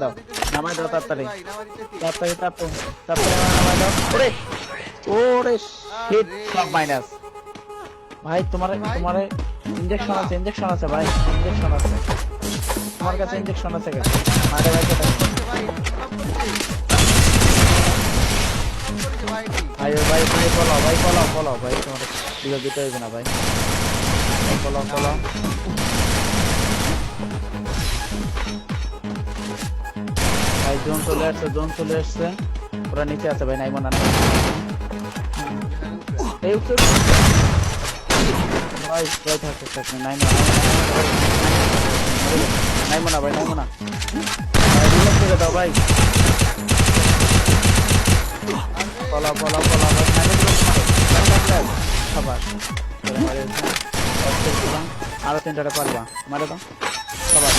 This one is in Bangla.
দাও নামাই দাও তাড়াতাড়ি তাড়াতাড়ি তাড়াতাড়ি তাড়াতাড়ি নামাই দাও ওরে ওরে শিট সব মাইনাস ভাই তোমার ইনজেকশন আছে ভাই ইনজেকশন আছে তোমার কাছে ইনজেকশন আছে মারে ভাই ভাই ভাই ভাই ফলো ভাই তোমার দিকে দিতে হবে না ভাই ফলো ভাই জোন চলে আসছে ওরা নিচে আছে ভাই নাইমো না এই উত্তর ভাই থাকতে নাইমো না ভাই রিলোড করে দাও ভাই ফলো ভাই খাবার আরো 3টা পারবা মারে দাও খাবার